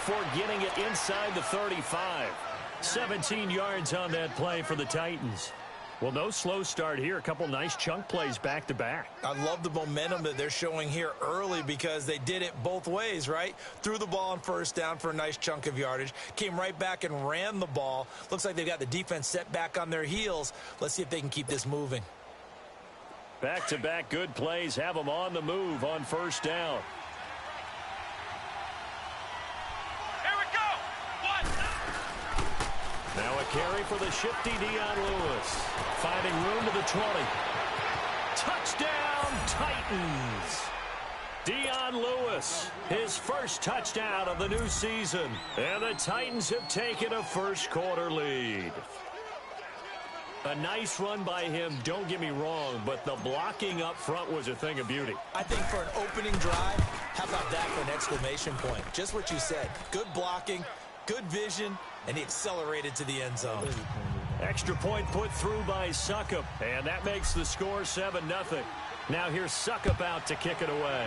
before getting it inside the 35. 17 yards on that play for the Titans. Well, no slow start here. A couple nice chunk plays back-to-back. I love the momentum that they're showing here early because they did it both ways, right? Threw the ball on first down for a nice chunk of yardage. Came right back and ran the ball. Looks like they've got the defense set back on their heels. Let's see if they can keep this moving. Back-to-back good plays have them on the move on first down. Now a carry for the shifty Dion Lewis. Finding room to the 20. Touchdown, Titans. Dion Lewis, his first touchdown of the new season. And the Titans have taken a first-quarter lead. A nice run by him, don't get me wrong, but the blocking up front was a thing of beauty. I think for an opening drive, how about that for an exclamation point? Just what you said. Good blocking, good vision, and he accelerated to the end zone. Extra point put through by Suckup, and that makes the score 7-0. Now here's Suckup out to kick it away.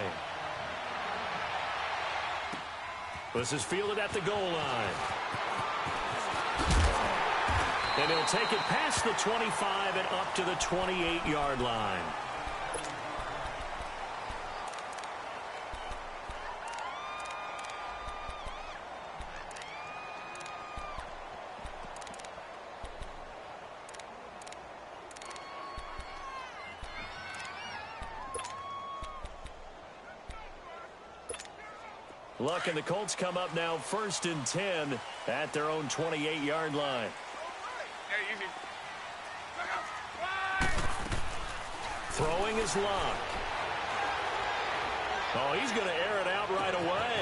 This is fielded at the goal line. And he'll take it past the 25 and up to the 28-yard line. Luck and the Colts come up now 1st and 10 at their own 28-yard line. Throwing is Luck. Oh, he's going to air it out right away.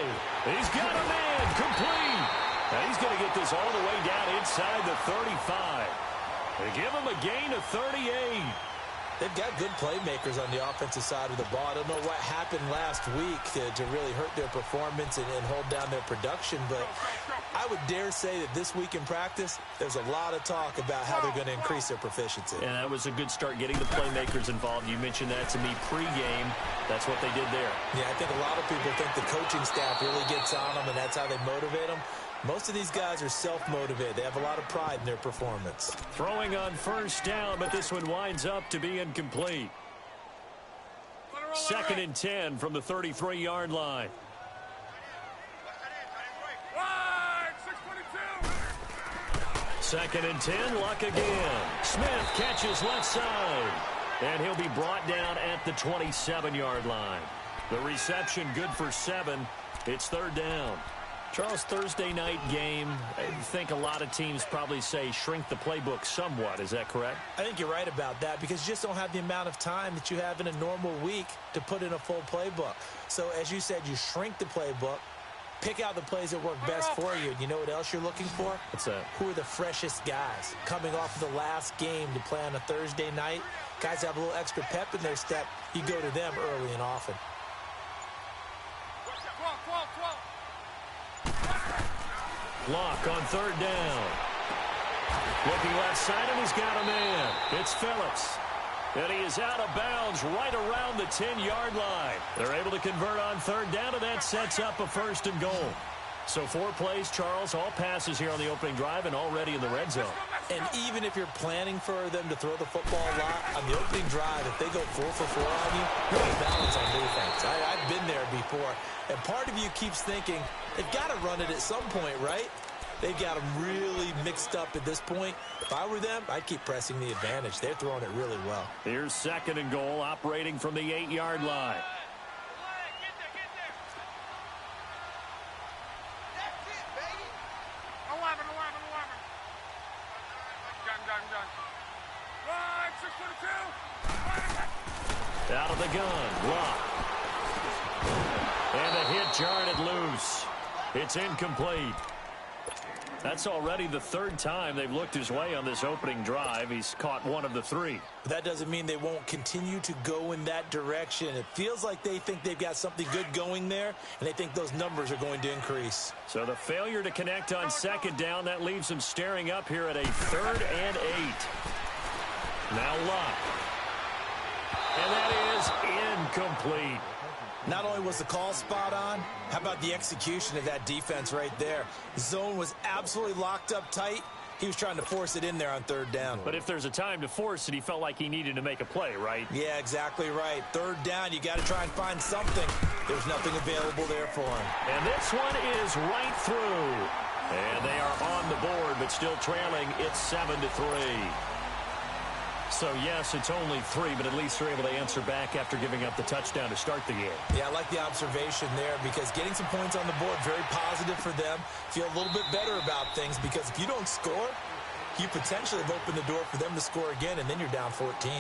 He's got a man complete. Now he's going to get this all the way down inside the 35. They give him a gain of 38. They've got good playmakers on the offensive side of the ball. I don't know what happened last week to really hurt their performance and hold down their production, but I would dare say that this week in practice, there's a lot of talk about how they're going to increase their proficiency. And that was a good start getting the playmakers involved. You mentioned that to me pregame. That's what they did there. Yeah, I think a lot of people think the coaching staff really gets on them, and that's how they motivate them. Most of these guys are self-motivated. They have a lot of pride in their performance. Throwing on first down, but this one winds up to be incomplete. 2nd and 10 from the 33-yard line. Second and 10, Luck again. Smith catches left side. And he'll be brought down at the 27-yard line. The reception good for 7. It's 3rd down. Charles, Thursday night game, I think a lot of teams probably say shrink the playbook somewhat. Is that correct? I think you're right about that because you just don't have the amount of time that you have in a normal week to put in a full playbook. So, as you said, you shrink the playbook, pick out the plays that work best for you. You know what else you're looking for? What's that? Who are the freshest guys coming off of the last game to play on a Thursday night? Guys have a little extra pep in their step. You go to them early and often. Lock on 3rd down. Looking left side, and he's got a man. It's Phillips. And he is out of bounds right around the 10-yard line. They're able to convert on 3rd down, and that sets up a 1st and goal. So 4 plays, Charles, all passes here on the opening drive and already in the red zone. And even if you're planning for them to throw the football a lot, on the opening drive, if they go 4 for 4 on you, you're in balance on defense. I've been there before. And part of you keeps thinking, they've got to run it at some point, right? They've got them really mixed up at this point. If I were them, I'd keep pressing the advantage. They're throwing it really well. Here's 2nd and goal, operating from the 8-yard line. Out of the gun, Lock. And the hit jarred it loose. It's incomplete. That's already the 3rd time they've looked his way on this opening drive. He's caught 1 of the 3. But that doesn't mean they won't continue to go in that direction. It feels like they think they've got something good going there, and they think those numbers are going to increase. So the failure to connect on 2nd down, that leaves them staring up here at a 3rd and 8. Now Luck. And that is incomplete. Not only was the call spot on, how about the execution of that defense right there? The zone was absolutely locked up tight. He was trying to force it in there on third down. But if there's a time to force it, he felt like he needed to make a play, right? Yeah, exactly right. Third down, you got to try and find something. There's nothing available there for him. And this one is right through. And they are on the board, but still trailing. It's 7-3. So, yes, it's only 3, but at least they're able to answer back after giving up the touchdown to start the game. Yeah, I like the observation there because getting some points on the board, very positive for them. Feel a little bit better about things because if you don't score, you potentially have opened the door for them to score again, and then you're down 14.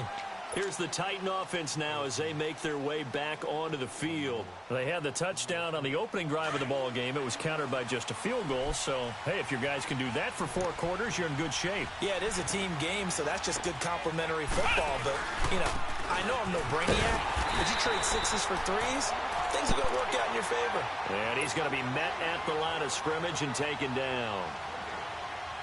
Here's the Titan offense now as they make their way back onto the field. They had the touchdown on the opening drive of the ball game. It was countered by just a field goal. So, hey, if your guys can do that for 4 quarters, you're in good shape. Yeah, it is a team game, so that's just good complementary football. But, you know, I know I'm no brainiac, but you trade 6s for 3s, things are going to work out in your favor. And he's going to be met at the line of scrimmage and taken down.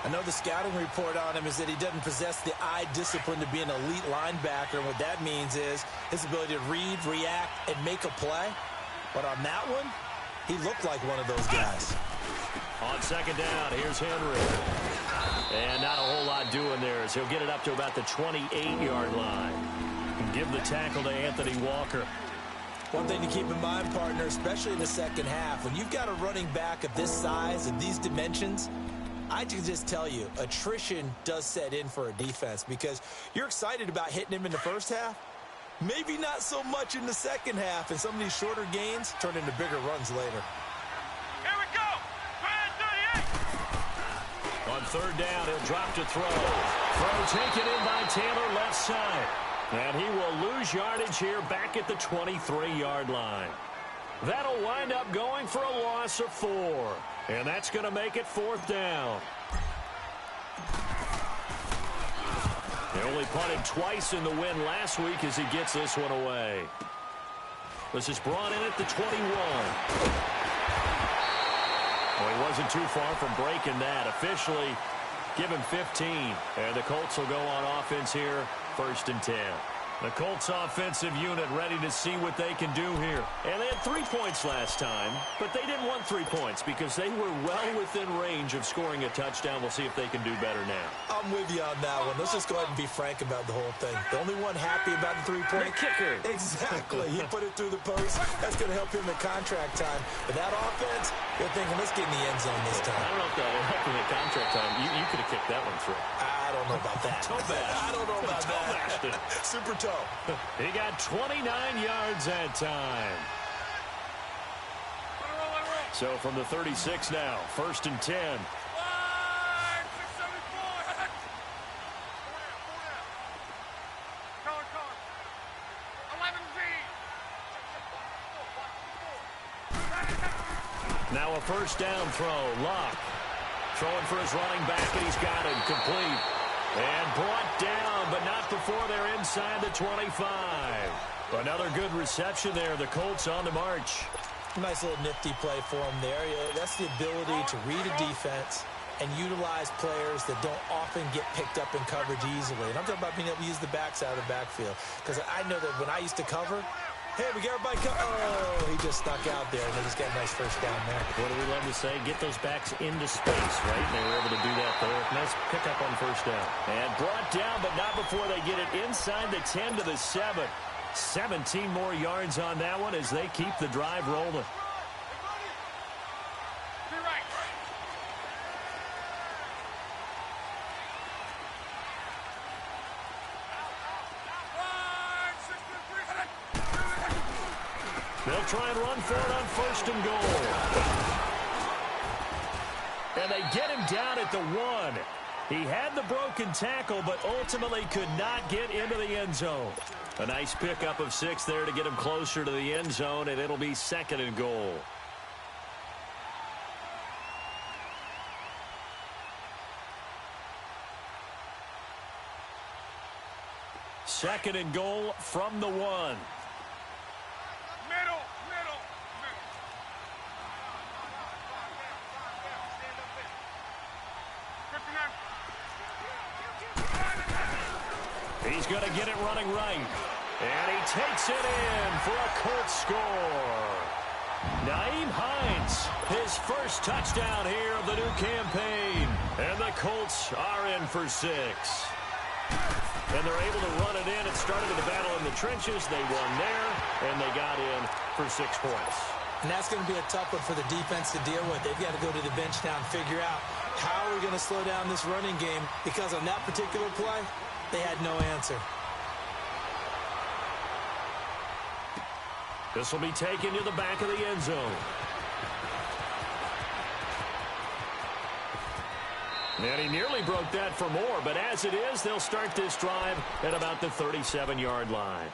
I know the scouting report on him is that he doesn't possess the eye discipline to be an elite linebacker. And what that means is his ability to read, react, and make a play. But on that one, he looked like one of those guys. On second down, here's Henry. And not a whole lot doing there as he'll get it up to about the 28-yard line. And give the tackle to Anthony Walker. One thing to keep in mind, partner, especially in the second half, when you've got a running back of this size and these dimensions, I can just tell you, attrition does set in for a defense because you're excited about hitting him in the first half. Maybe not so much in the second half, and some of these shorter gains turn into bigger runs later. Here we go! 38! On third down, he'll drop to throw. Throw taken in by Taylor left side. And he will lose yardage here back at the 23-yard line. That'll wind up going for a loss of 4. And that's going to make it 4th down. They only punted twice in the win last week as he gets this one away. This is brought in at the 21. Well, he wasn't too far from breaking that. Officially, give him 15. And the Colts will go on offense here, 1st and 10. The Colts offensive unit ready to see what they can do here. And they had 3 points last time, but they didn't want 3 points because they were well within range of scoring a touchdown. We'll see if they can do better now. I'm with you on that one. Let's just go ahead and be frank about the whole thing. The only one happy about the 3-point kicker. Exactly. He put it through the post. That's going to help him in contract time. But that offense, you're thinking, let's get in the end zone this time. I don't know if that will help him in contract time. You could have kicked that one through. I don't know about that. I don't know about that. Super toe. He got 29 yards that time. So from the 36 now, 1st and 10. Now a 1st down throw. Locke throwing for his running back, and he's got him complete. And brought down, but not before they're inside the 25. Another good reception there. The Colts on the march. Nice little nifty play for him there. That's the ability to read a defense and utilize players that don't often get picked up in coverage easily. And I'm talking about being able to use the backside of the backfield. Because I know that when I used to cover, hey, we got everybody oh, he just stuck out there, and they just got a nice 1st down there. What do we love to say? Get those backs into space, right? They were able to do that there. Nice pickup on 1st down. And brought down, but not before they get it inside the 10 to the 7. 17 more yards on that one as they keep the drive rolling. They'll try and run for it on 1st and goal. And they get him down at the 1. He had the broken tackle, but ultimately could not get into the end zone. A nice pickup of 6 there to get him closer to the end zone, and it'll be 2nd and goal. Second and goal from the 1. He's going to get it running right. And he takes it in for a Colts score. Nyheim Hines, his first touchdown here of the new campaign. And the Colts are in for 6. And they're able to run it in. It started with a battle in the trenches. They won there, and they got in for 6 points. And that's going to be a tough one for the defense to deal with. They've got to go to the bench now and figure out how are we going to slow down this running game, because on that particular play, they had no answer. This will be taken to the back of the end zone. And he nearly broke that for more, but as it is, they'll start this drive at about the 37-yard line.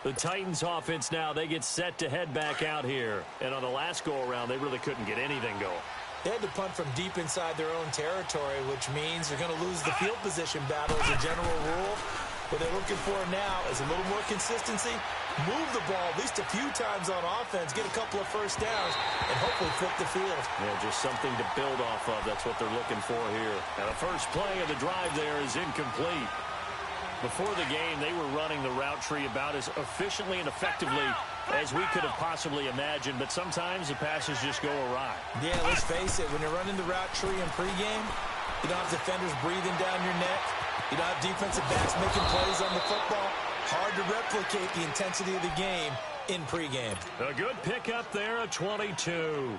The Titans offense now, they get set to head back out here. And on the last go-around, they really couldn't get anything going. They had to punt from deep inside their own territory, which means they're going to lose the field position battle as a general rule. What they're looking for now is a little more consistency, move the ball at least a few times on offense, get a couple of first downs, and hopefully flip the field. Yeah, just something to build off of. That's what they're looking for here. Now, the first play of the drive there is incomplete. Before the game, they were running the route tree about as efficiently and effectively as we could have possibly imagined, but sometimes the passes just go awry. Yeah, let's face it, when you're running the route tree in pregame, you don't have defenders breathing down your neck. You don't have defensive backs making plays on the football. Hard to replicate the intensity of the game in pregame. A good pickup there at 22.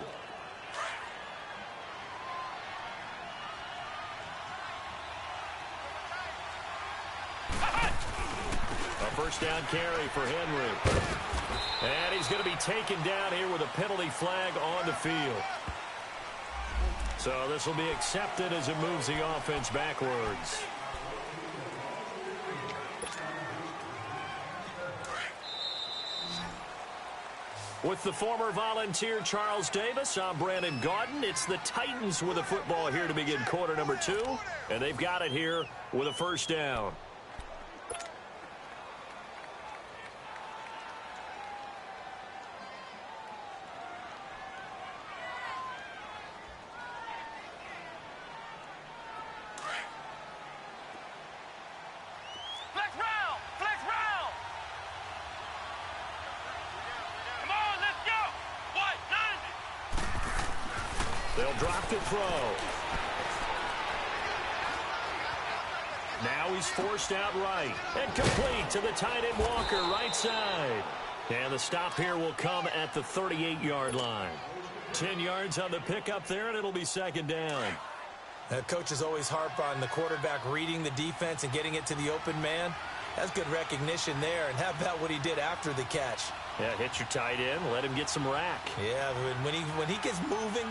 A first down carry for Henry. And he's going to be taken down here with a penalty flag on the field. So this will be accepted as it moves the offense backwards. With the former Volunteer Charles Davis, I'm Brandon Gaudin. It's the Titans with the football here to begin quarter number 2. And they've got it here with a first down. They'll drop to throw. Now he's forced out right. And complete to the tight end Walker, right side. And the stop here will come at the 38-yard line. 10 yards on the pickup there, and it'll be second down. Coaches always harp on the quarterback reading the defense and getting it to the open man. That's good recognition there. And how about what he did after the catch? Yeah, hit your tight end, let him get some rack. Yeah, when he gets moving,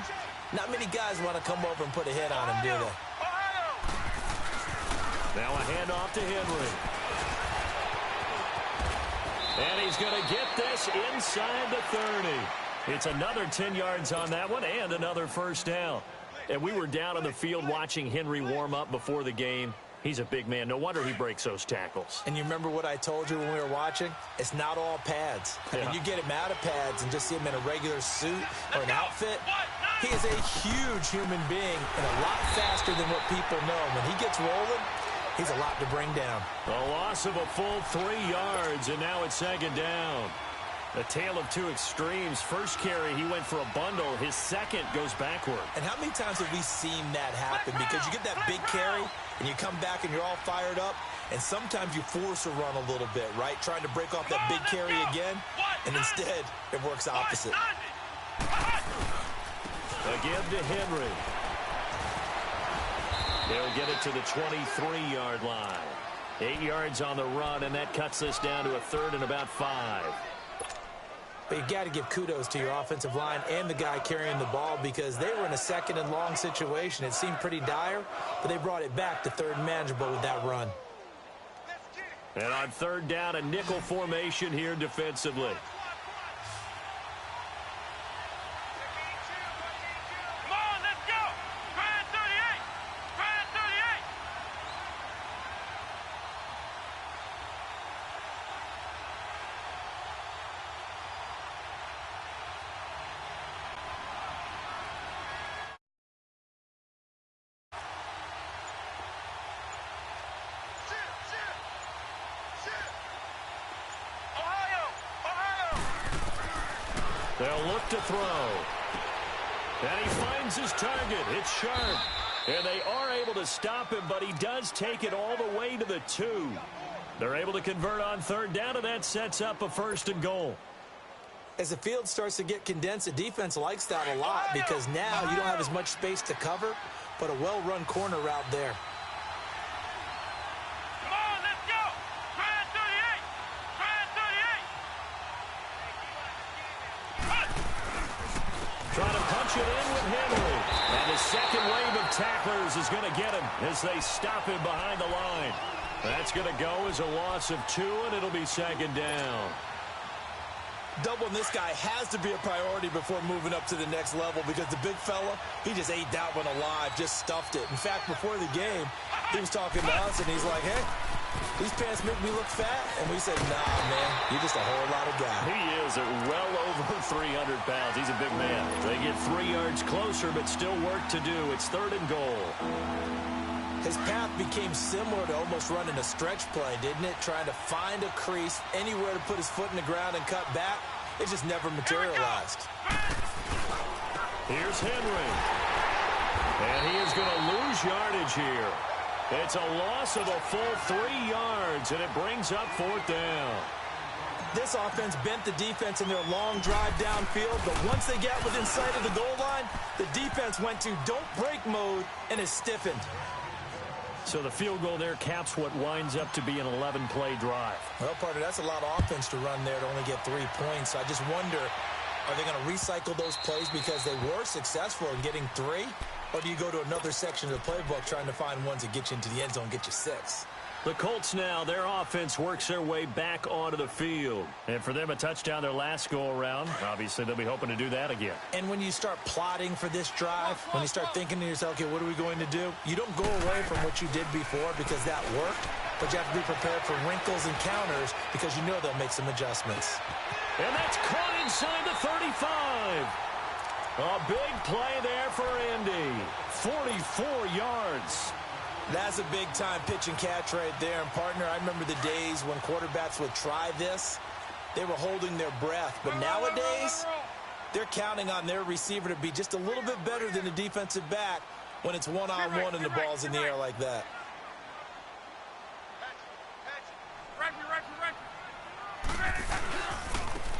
not many guys want to come over and put a hit on him, do they? Now a handoff to Henry. And he's going to get this inside the 30. It's another 10 yards on that one and another first down. And we were down on the field watching Henry warm up before the game. He's a big man. No wonder he breaks those tackles. And you remember what I told you when we were watching? It's not all pads. I mean, you get him out of pads and just see him in a regular suit or an outfit. He is a huge human being and a lot faster than what people know. When he gets rolling, he's a lot to bring down. A loss of a full 3 yards, and now it's second down. A tale of two extremes. First carry, he went for a bundle. His second goes backward. And how many times have we seen that happen? Because you get that big carry, and you come back and you're all fired up, and sometimes you force a run a little bit, right? Trying to break off that big carry again, and instead it works opposite. A give to Henry. He'll get it to the 23-yard line. 8 yards on the run, and that cuts this down to a third and about 5. But you got to give kudos to your offensive line and the guy carrying the ball, because they were in a second and long situation. It seemed pretty dire, but they brought it back to third and manageable with that run. And on third down, a nickel formation here defensively. They'll look to throw. And he finds his target. It's sharp. And they are able to stop him, but he does take it all the way to the 2. They're able to convert on third down, and that sets up a 1st and goal. As the field starts to get condensed, the defense likes that a lot because now you don't have as much space to cover, but a well-run corner route there. Come on, let's go. Try it 38. Try it 38. Trying to punch it in with Henry. And the second wave of tacklers is going to get him as they stop him behind the line. That's going to go as a loss of 2, and it'll be 2nd down. Doubling this guy has to be a priority before moving up to the next level because the big fella, he just ate that one alive, just stuffed it. In fact, before the game, he was talking to us, and he's like, hey, these pants make me look fat. And we said, nah, man, you're just a whole lot of guy. He is at well over 300 pounds. He's a big man. They get 3 yards closer, but still work to do. It's 3rd and goal. His path became similar to almost running a stretch play, didn't it? Trying to find a crease, anywhere to put his foot in the ground and cut back. It just never materialized. Here's Henry. And he is going to lose yardage here. It's a loss of a full 3 yards, and it brings up 4th down. This offense bent the defense in their long drive downfield, but once they got within sight of the goal line, the defense went to don't break mode and is stiffened. So the field goal there caps what winds up to be an 11-play drive. Well, partner, that's a lot of offense to run there to only get 3 points. I just wonder, are they going to recycle those plays because they were successful in getting 3? Or do you go to another section of the playbook trying to find ones that get you into the end zone, get you 6? The Colts now, their offense works their way back onto the field. And for them, a touchdown their last go-around. Obviously, they'll be hoping to do that again. And when you start plotting for this drive, when you start thinking to yourself, okay, what are we going to do? You don't go away from what you did before because that worked, but you have to be prepared for wrinkles and counters because you know they'll make some adjustments. And that's caught inside the 35. A big play there for Indy. 44 yards. That's a big-time pitch and catch right there. And, partner, I remember the days when quarterbacks would try this. They were holding their breath. But nowadays, they're counting on their receiver to be just a little bit better than the defensive back when it's one-on-one and the ball's in the air like that.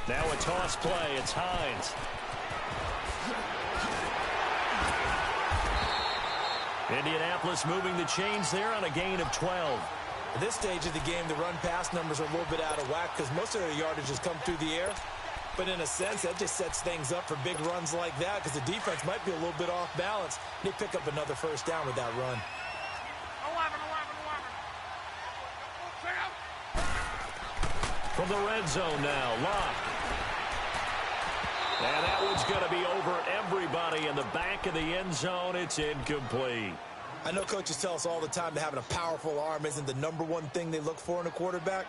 Now a toss play. It's Hines. Indianapolis moving the chains there on a gain of 12. At this stage of the game, the run-pass numbers are a little bit out of whack because most of their yardage has come through the air. But in a sense, that just sets things up for big runs like that because the defense might be a little bit off balance. They pick up another 1st down with that run. 11. From the red zone now, Locke. And that one's going to be over everybody in the back of the end zone. It's incomplete. I know coaches tell us all the time that having a powerful arm isn't the #1 thing they look for in a quarterback.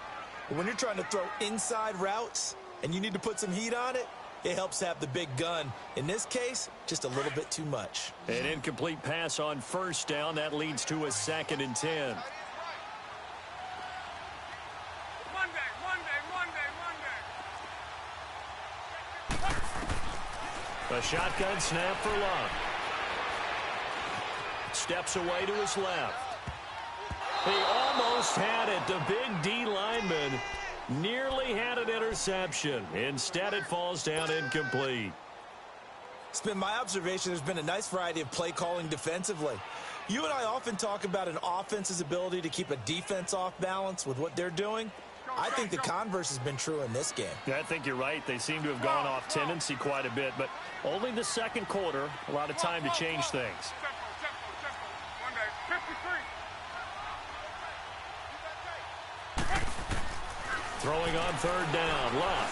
But when you're trying to throw inside routes and you need to put some heat on it, it helps have the big gun. In this case, just a little bit too much. An incomplete pass on 1st down. That leads to a 2nd and 10. A shotgun snap for Locke. Steps away to his left. He almost had it. The big D lineman nearly had an interception. Instead, it falls down incomplete. It's been my observation there's been a nice variety of play calling defensively. You and I often talk about an offense's ability to keep a defense off balance with what they're doing. I think the converse has been true in this game. Yeah, I think you're right. They seem to have gone off tendency quite a bit, but only the 2nd quarter, a lot of time to change things. Throwing on 3rd down, Locke.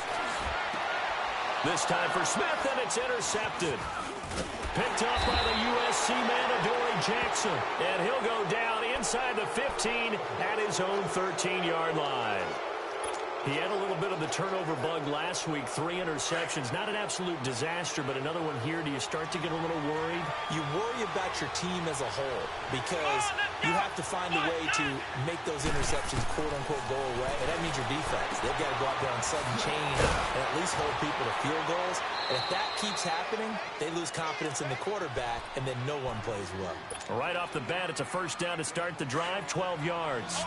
This time for Smith, and it's intercepted. Picked up by the USC man, Adoree Jackson, and he'll go down inside the 15 at his own 13-yard line. He had a little bit of the turnover bug last week, 3 interceptions. Not an absolute disaster, but another one here. Do you start to get a little worried? You worry about your team as a whole because you have to find a way to make those interceptions, quote-unquote, go away. And that means your defense. They've got to go out there and sudden change and at least hold people to field goals. And if that keeps happening, they lose confidence in the quarterback, and then no one plays well. Right off the bat, it's a first down to start the drive, 12 yards.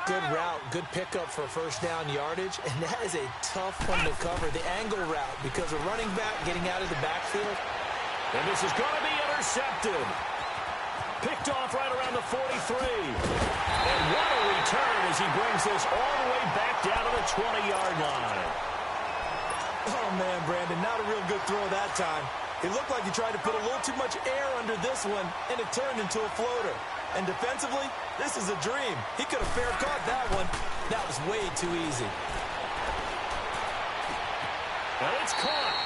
Good route, good pickup for first down yardage, and that is a tough one to cover, the angle route, because a running back getting out of the backfield. And this is going to be intercepted. Picked off right around the 43. And what a return as he brings this all the way back down to the 20-yard line. Oh, man, Brandon, not a real good throw that time. It looked like he tried to put a little too much air under this one, and it turned into a floater. And defensively, this is a dream. He could have fair caught that one. That was way too easy. And it's caught.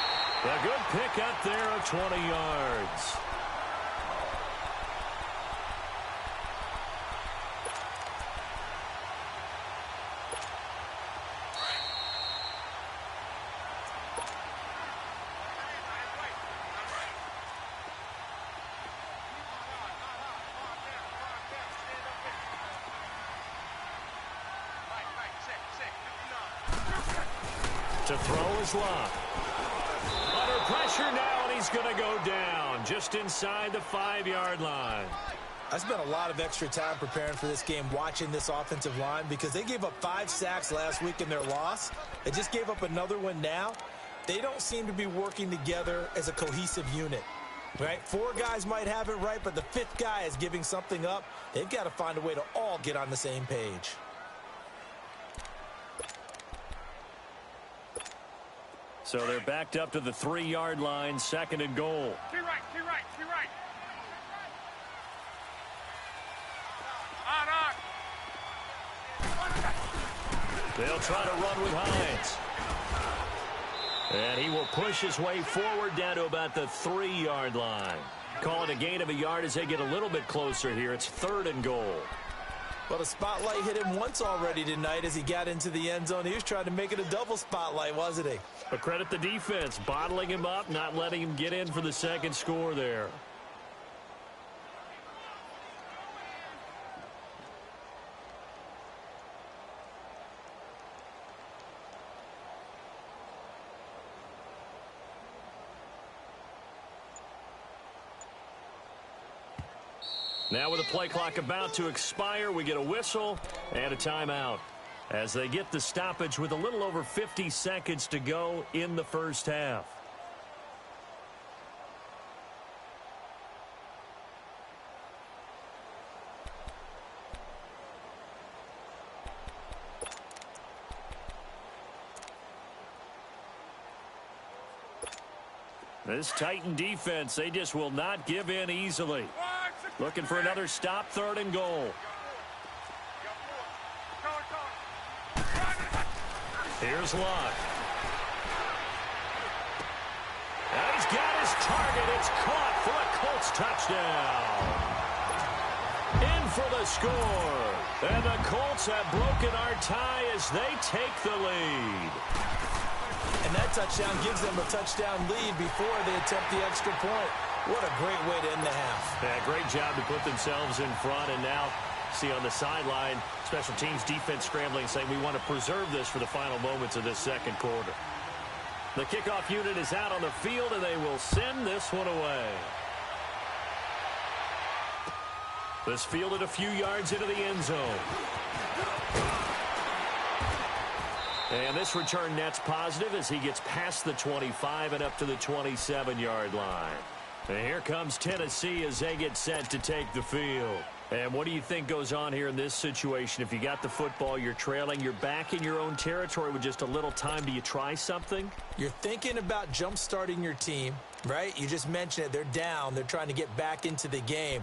A good pick up there of 20 yards. To throw is Locke. Under pressure now, and he's going to go down just inside the 5-yard line. I spent a lot of extra time preparing for this game, watching this offensive line, because they gave up 5 sacks last week in their loss. They just gave up another one now. They don't seem to be working together as a cohesive unit. Right? 4 guys might have it right, but the 5th guy is giving something up. They've got to find a way to all get on the same page. So they're backed up to the 3-yard line, 2nd and goal. Two right. On. They'll try to run with Hines. And he will push his way forward down to about the 3-yard line. Call it a gain of a yard as they get a little bit closer here. It's 3rd and goal. Well, the spotlight hit him once already tonight as he got into the end zone. He was trying to make it a double spotlight, wasn't he? But credit the defense, bottling him up, not letting him get in for the 2nd score there. Now with the play clock about to expire, we get a whistle and a timeout as they get the stoppage with a little over 50 seconds to go in the first half. This Titan defense, they just will not give in easily. Looking for another stop, 3rd and goal. Here's Locke. And he's got his target. It's caught for a Colts touchdown. In for the score. And the Colts have broken our tie as they take the lead. And that touchdown gives them a touchdown lead before they attempt the extra point. What a great way to end the half. Yeah, great job to put themselves in front. And now, see on the sideline, special teams defense scrambling, saying we want to preserve this for the final moments of this 2nd quarter. The kickoff unit is out on the field, and they will send this one away. This fielded a few yards into the end zone. And this return net's positive as he gets past the 25 and up to the 27-yard line. And here comes Tennessee as they get set to take the field. And what do you think goes on here in this situation? If you got the football, you're trailing, you're back in your own territory with just a little time. Do you try something? You're thinking about jump-starting your team, right? You just mentioned it. They're down. They're trying to get back into the game.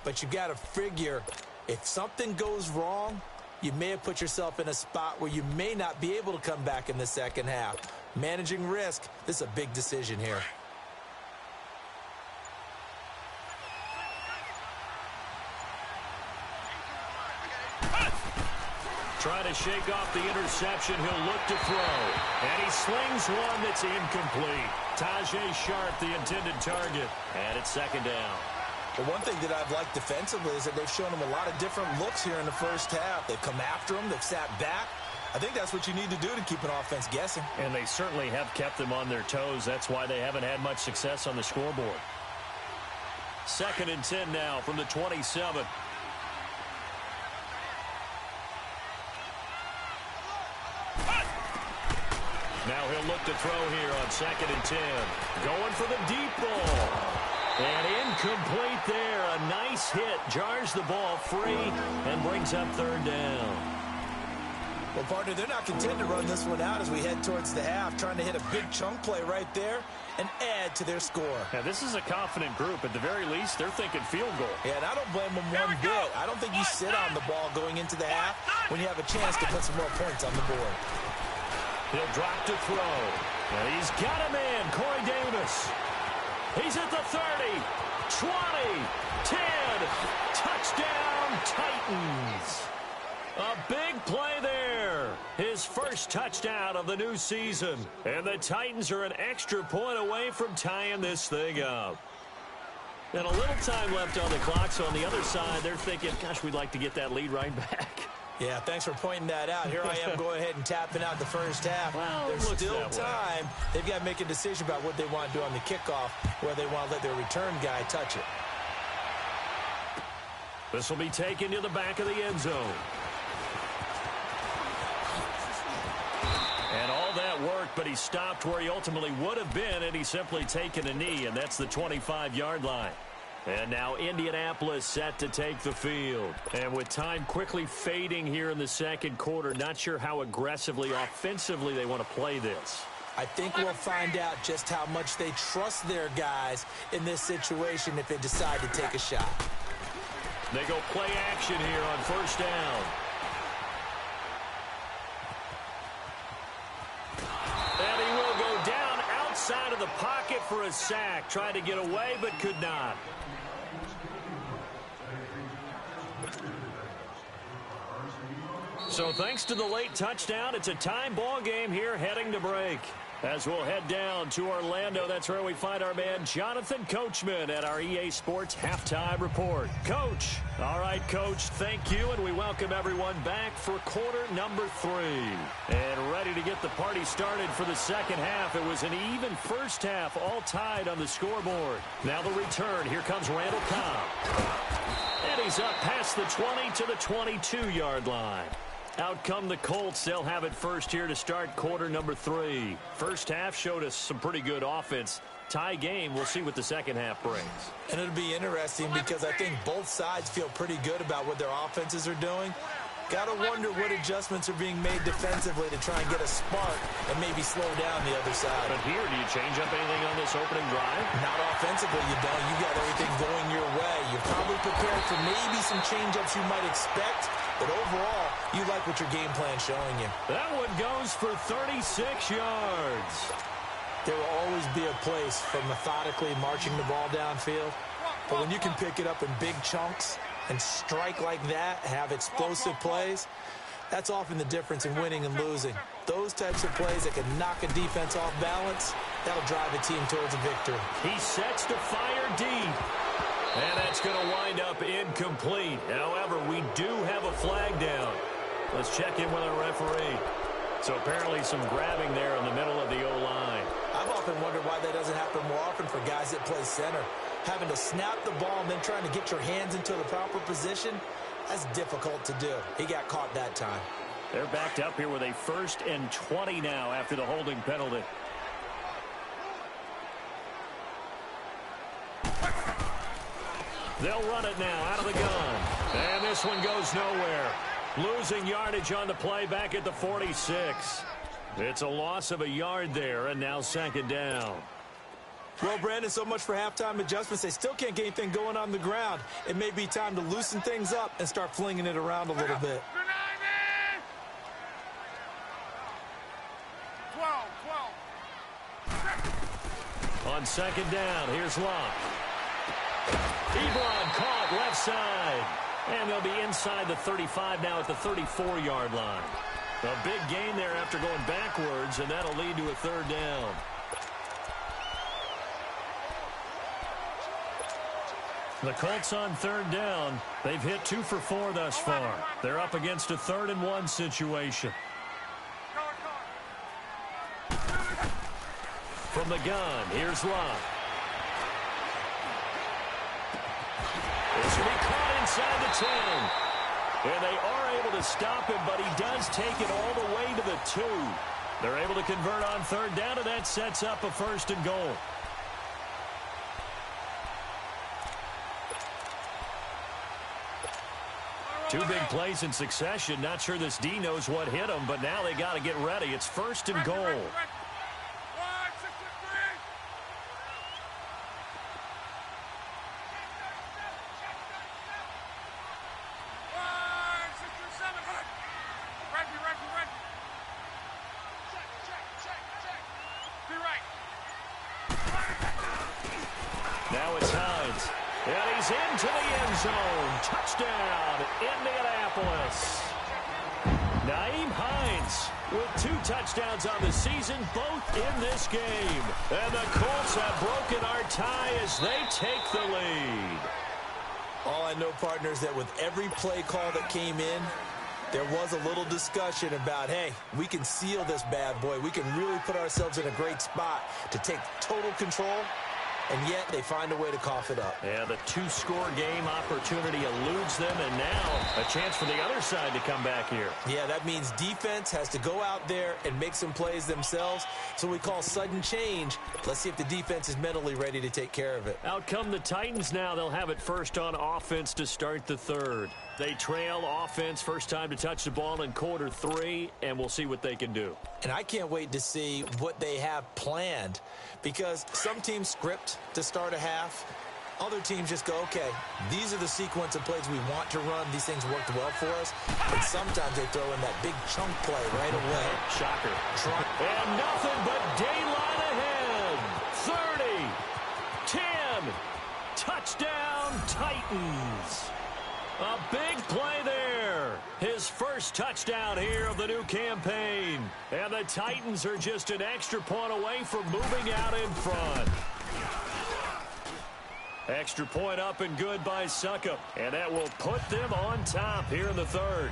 But you got to figure if something goes wrong, you may have put yourself in a spot where you may not be able to come back in the 2nd half. Managing risk, this is a big decision here. Trying to shake off the interception. He'll look to throw. And he slings one that's incomplete. Tajay Sharp, the intended target. And it's second down. Well, one thing that I've liked defensively is that they've shown him a lot of different looks here in the first half. They've come after him. They've sat back. I think that's what you need to do to keep an offense guessing. And they certainly have kept them on their toes. That's why they haven't had much success on the scoreboard. 2nd and 10 now from the 27. Now he'll look to throw here on 2nd and 10. Going for the deep ball. And incomplete there. A nice hit. Jars the ball free and brings up 3rd down. Well, partner, they're not content to run this one out as we head towards the half, trying to hit a big chunk play right there and add to their score. Now, this is a confident group. At the very least, they're thinking field goal. Yeah, and I don't blame them one bit. I don't think you sit on the ball going into the half when you have a chance to put some more points on the board. He'll drop to throw. And he's got a man, Corey Davis. He's at the 30, 20, 10. Touchdown, Titans. A big play there. His first touchdown of the new season. And the Titans are an extra point away from tying this thing up. And a little time left on the clock, so on the other side, they're thinking, gosh, we'd like to get that lead right back. Yeah, thanks for pointing that out. Here I am going ahead and tapping out the first half. Well, there's still time. They've got to make a decision about what they want to do on the kickoff, where they want to let their return guy touch it. This will be taken to the back of the end zone. And all that worked, but he stopped where he ultimately would have been, and he's simply taken a knee, and that's the 25-yard line. And now Indianapolis set to take the field. And with time quickly fading here in the second quarter, not sure how aggressively, offensively they want to play this. I think we'll find out just how much they trust their guys in this situation if they decide to take a shot. They go play action here on 1st down. And he will go down outside of the pocket for a sack. Tried to get away, but could not. So thanks to the late touchdown, it's a tie ball game here heading to break. As we'll head down to Orlando, that's where we find our man Jonathan Coachman at our EA Sports Halftime Report. Coach. All right, Coach, thank you, and we welcome everyone back for quarter number 3. And ready to get the party started for the second half. It was an even first half, all tied on the scoreboard. Now the return. Here comes Randall Cobb. And he's up past the 20 to the 22-yard line. Out come the Colts. They'll have it first here to start quarter number 3. First half showed us some pretty good offense. Tie game. We'll see what the second half brings. And it'll be interesting because I think both sides feel pretty good about what their offenses are doing. Got to wonder what adjustments are being made defensively to try and get a spark and maybe slow down the other side. But here, do you change up anything on this opening drive? Not offensively, you don't. You got everything going your way. You're probably prepared for maybe some change-ups you might expect, but overall, you like what your game plan's showing you. That one goes for 36 yards. There will always be a place for methodically marching the ball downfield, but when you can pick it up in big chunks and strike like that, have explosive plays, that's often the difference in winning and losing. Those types of plays that can knock a defense off balance, that'll drive a team towards a victory. He sets to fire deep. And that's going to wind up incomplete. However, we do have a flag down. Let's check in with our referee. So apparently some grabbing there in the middle of the O-line. I've often wondered why that doesn't happen more often for guys that play center. Having to snap the ball and then trying to get your hands into the proper position, that's difficult to do. He got caught that time. They're backed up here with a 1st and 20 now after the holding penalty. They'll run it now out of the gun. And this one goes nowhere. Losing yardage on the play back at the 46. It's a loss of a yard there, and now 2nd down. Well, Brandon, so much for halftime adjustments. They still can't get anything going on the ground. It may be time to loosen things up and start flinging it around a little bit. 12. On 2nd down, here's Locke. Ebron caught left side. And they'll be inside the 35 now at the 34-yard line. A big gain there after going backwards, and that'll lead to a third down. The Colts on third down. They've hit 2 for 4 thus far. They're up against a 3rd and 1 situation. From the gun, here's Locke. This will be caught inside the 10. And they are able to stop him, but he does take it all the way to the 2. They're able to convert on third down, and that sets up a 1st and goal. Two big plays in succession. Not sure this D knows what hit him, but now they got to get ready. It's 1st and goal. Now it's Hines. And he's into the end zone. Touchdown, Indianapolis. Nyheim Hines with 2 touchdowns on the season, both in this game. And the Colts have broken our tie as they take the lead. All I know, partners, that with every play call that came in, there was a little discussion about, hey, we can seal this bad boy. We can really put ourselves in a great spot to take total control. And yet they find a way to cough it up. Yeah, the 2-score game opportunity eludes them, and now a chance for the other side to come back here. Yeah, that means defense has to go out there and make some plays themselves. So we call sudden change. Let's see if the defense is mentally ready to take care of it. Out come the Titans now. They'll have it first on offense to start the 3rd. They trail offense, first time to touch the ball in quarter 3, and we'll see what they can do. And I can't wait to see what they have planned, because some teams script to start a half. Other teams just go, okay, these are the sequence of plays we want to run. These things worked well for us. But sometimes they throw in that big chunk play right away. Shocker. And nothing but daylight ahead. 30, 10, touchdown Titans. A big play there. His first touchdown here of the new campaign. And the Titans are just an extra point away from moving out in front. Extra point up and good by Suckup. And that will put them on top here in the 3rd.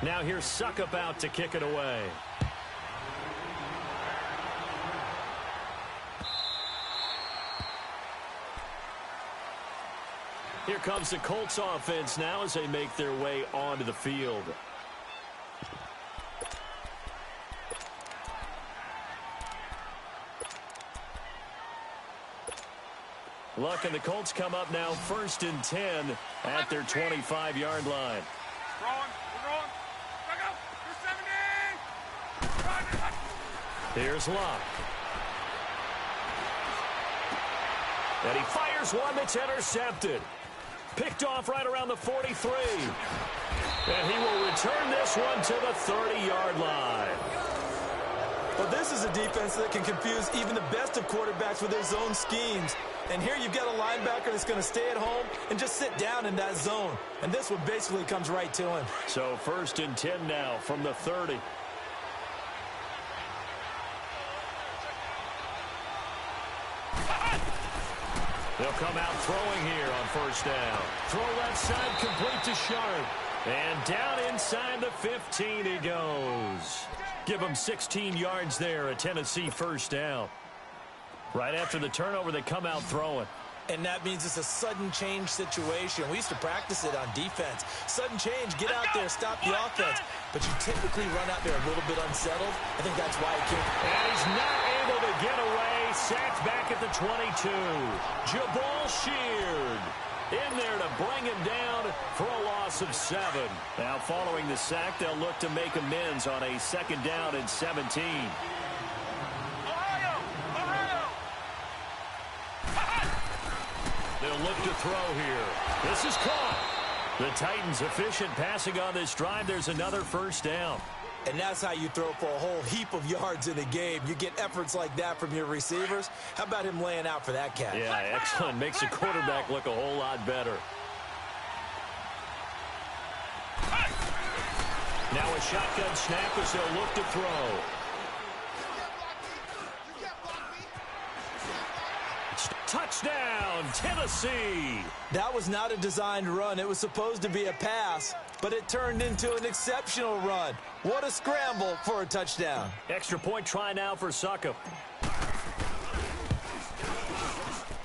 Now here's Suckup out to kick it away. Here comes the Colts offense now as they make their way onto the field. Luck and the Colts come up now 1st and 10 at their 25-yard line. Here's Luck. And he fires one that's intercepted. Picked off right around the 43. And he will return this one to the 30-yard line. Well, this is a defense that can confuse even the best of quarterbacks with their zone schemes. And here you've got a linebacker that's going to stay at home and just sit down in that zone. And this one basically comes right to him. So 1st and 10 now from the 30. They'll come out throwing here on 1st down. Throw left side complete to Sharp. And down inside the 15 he goes. Give him 16 yards there, a Tennessee 1st down. Right after the turnover, they come out throwing. And that means it's a sudden change situation. We used to practice it on defense. Sudden change, get out there, stop the offense. But you typically run out there a little bit unsettled. I think that's why he came. And he's not able to get away. Sacked back at the 22. Jabal Sheard in there to bring him down for a loss of 7. Now following the sack, they'll look to make amends on a 2nd down and 17. They'll look to throw here. This is caught. The Titans efficient passing on this drive. There's another 1st down. And that's how you throw for a whole heap of yards in a game. You get efforts like that from your receivers. How about him laying out for that catch? Yeah, excellent. Makes the quarterback look a whole lot better. Now a shotgun snap as they'll look to throw. Touchdown, Tennessee. That was not a designed run. It was supposed to be a pass, but it turned into an exceptional run. What a scramble for a touchdown. Extra point try now for Suckup.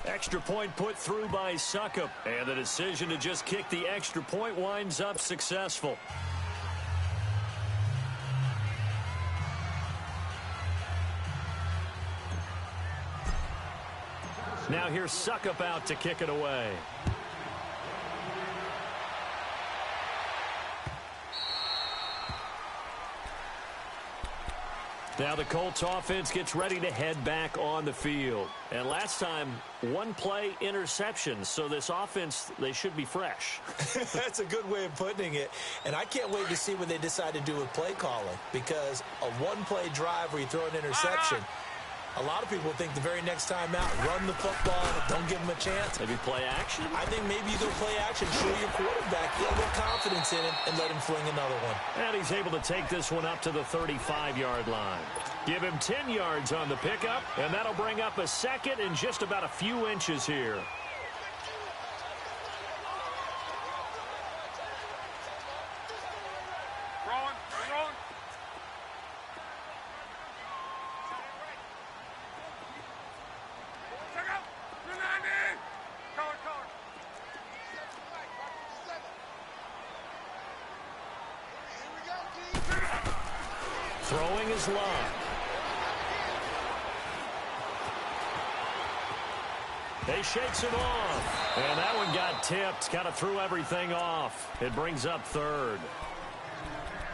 Extra point put through by Suckup. And the decision to just kick the extra point winds up successful. Now here's Suckup out to kick it away. Now the Colts offense gets ready to head back on the field. And last time, one play interception. So this offense, they should be fresh. That's a good way of putting it. And I can't wait to see what they decide to do with play calling. Because a one-play drive where you throw an interception, a lot of people think the very next time out, run the football, don't give them a chance. Maybe play action? I think maybe you go play action, show your quarterback, get a little confidence in him, and let him fling another one. And he's able to take this one up to the 35-yard line. Give him 10 yards on the pickup, and that'll bring up a second and just about a few inches here. Throwing is Locke. He shakes it off. And that one got tipped. Kind of threw everything off. It brings up third.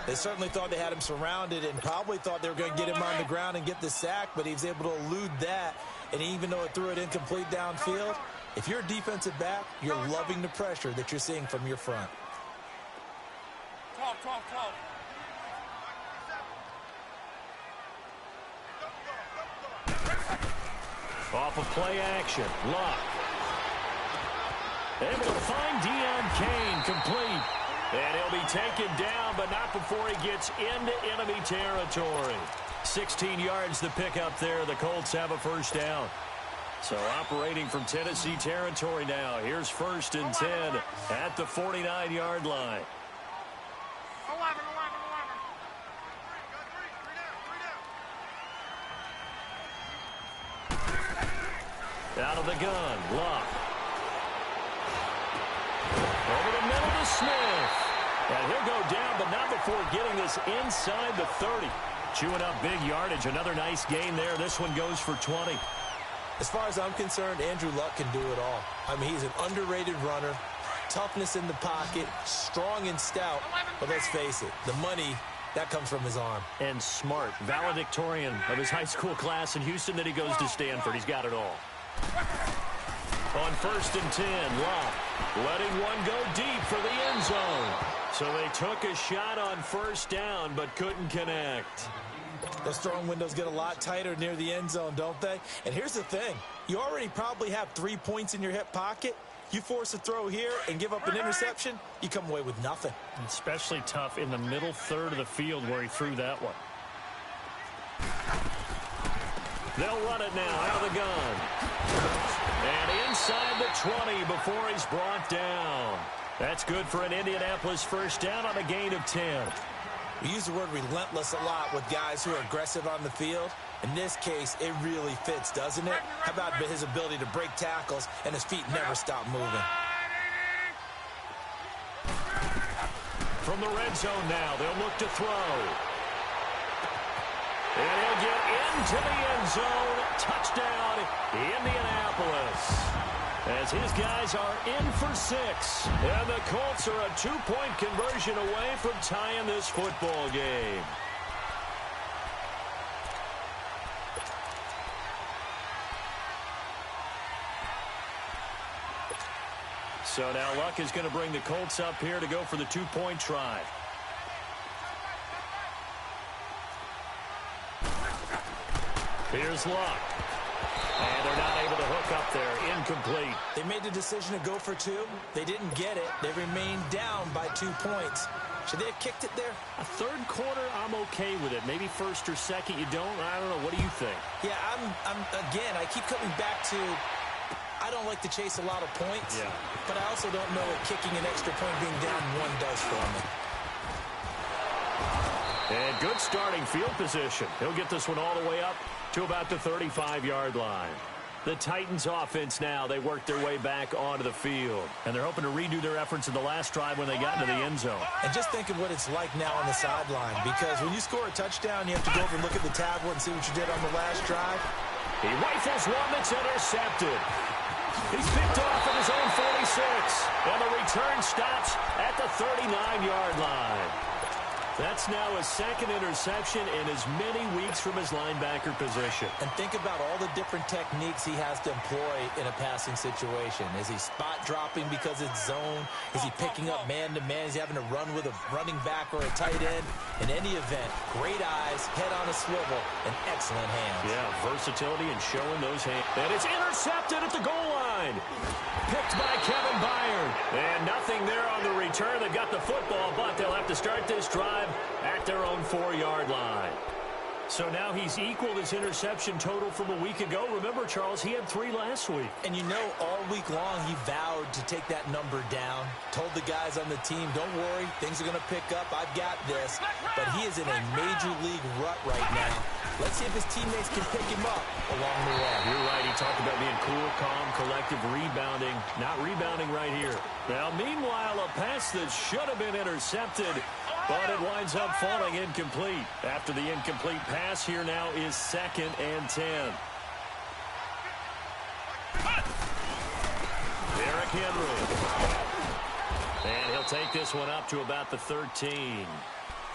They certainly thought they had him surrounded and probably thought they were going to get him on the ground and get the sack, but he was able to elude that. And even though it threw it incomplete downfield, if you're a defensive back, you're loving the pressure that you're seeing from your front. Talk. Off of play action, Luck. Able to find Deion Kane, complete. And he'll be taken down, but not before he gets into enemy territory. 16 yards the pickup there. The Colts have a first down. So operating from Tennessee territory now. Here's 1st and 10 at the 49-yard line. 11. Out of the gun, Luck. Over the middle to Smith. And he'll go down, but not before getting this inside the 30. Chewing up big yardage. Another nice gain there. This one goes for 20. As far as I'm concerned, Andrew Luck can do it all. I mean, he's an underrated runner. Toughness in the pocket, strong and stout. But let's face it, the money, that comes from his arm. And smart. Valedictorian of his high school class in Houston. Then he goes to Stanford. He's got it all. On 1st and 10, Locke letting one go deep for the end zone. So they took a shot on 1st down, but couldn't connect. Those throwing windows get a lot tighter near the end zone, don't they? And here's the thing. You already probably have 3 points in your hip pocket. You force a throw here and give up an interception, you come away with nothing. Especially tough in the middle third of the field where he threw that one. They'll run it now out of the gun. And inside the 20 before he's brought down. That's good for an Indianapolis first down on a gain of 10. We use the word relentless a lot with guys who are aggressive on the field. In this case, it really fits, doesn't it? How about his ability to break tackles and his feet never stop moving? From the red zone now, they'll look to throw. And he'll get into the end zone. Touchdown, Indianapolis. As his guys are in for 6. And the Colts are a 2-point conversion away from tying this football game. So now Luck is going to bring the Colts up here to go for the 2-point try. Here's Luck. And they're not able to hook up there. Incomplete. They made the decision to go for 2. They didn't get it. They remained down by 2 points. Should they have kicked it there? A third quarter, I'm okay with it. Maybe first or second, you don't. I don't know. What do you think? Yeah, again, I keep coming back to I don't like to chase a lot of points, but I also don't know what kicking an extra point being down one does for me. And good starting field position. He'll get this one all the way up to about the 35-yard line. The Titans offense now, they work their way back onto the field. And they're hoping to redo their efforts in the last drive when they got into the end zone. And just think of what it's like now on the sideline, because when you score a touchdown, you have to go over and look at the tablet and see what you did on the last drive. He rifles one that's intercepted. He's picked off at his own 46. And the return stops at the 39-yard line. That's now his second interception in as many weeks from his linebacker position. And think about all the different techniques he has to employ in a passing situation. Is he spot dropping because it's zone? Is he picking up man-to-man? Is he having to run with a running back or a tight end? In any event, great eyes, head on a swivel, and excellent hands. Yeah, versatility and showing those hands. And it's intercepted at the goal line. Picked by Kevin Byard. And nothing there on the return. They've got the football, but they'll have to start this drive at their own 4-yard line. So now he's equaled his interception total from a week ago. Remember, Charles, he had 3 last week. And you know, all week long he vowed to take that number down. Told the guys on the team, don't worry, things are going to pick up. I've got this. But he is in a major league rut right now. Let's see if his teammates can pick him up along the way. You're right. He talked about being cool, calm, collective, rebounding. Not rebounding right here. Now, meanwhile, a pass that should have been intercepted, but it winds up falling incomplete. After the incomplete pass, here now is 2nd and 10. Derrick Henry. And he'll take this one up to about the 13.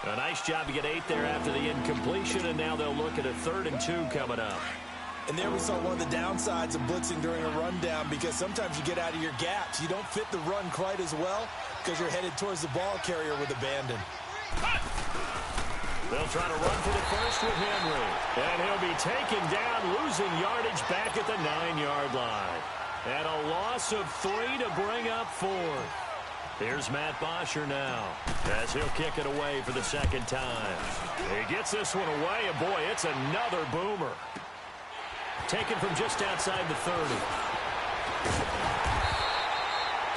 A nice job to get 8 there after the incompletion, and now they'll look at a 3rd and 2 coming up. And there we saw one of the downsides of blitzing during a rundown, because sometimes you get out of your gaps. You don't fit the run quite as well because you're headed towards the ball carrier with abandon. They'll try to run for the first with Henry. And he'll be taken down, losing yardage back at the 9-yard line. And a loss of 3 to bring up 4. Here's Matt Bosher now, as he'll kick it away for the 2nd time. He gets this one away, and boy, it's another boomer. Taken from just outside the 30.